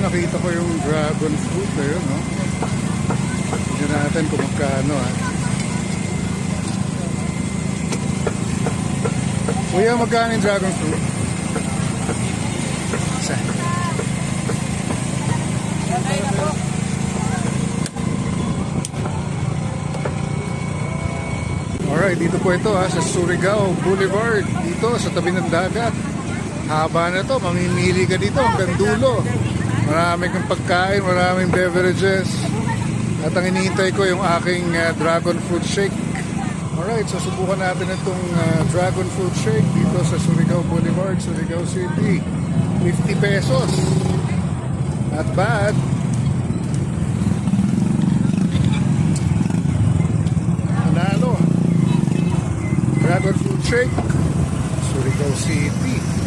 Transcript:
nakita ko yung dragon fruit. Ayun, no? Tignan natin kung magkano, ha. Kuya, magkano yung dragon fruit? Isa. Alright, dito po ito, ha, sa Surigao Boulevard. Dito sa tabi ng dagat. Haba na to, mamimili ka dito hanggang dulo. Maraming kang pagkain, maraming beverages. At ang hinihintay ko yung aking dragon fruit shake. Alright, so subukan natin itong dragon fruit shake dito sa Surigao Boulevard, Surigao City. 50 pesos. Not bad. Panalo. Dragon fruit shake, Surigao City.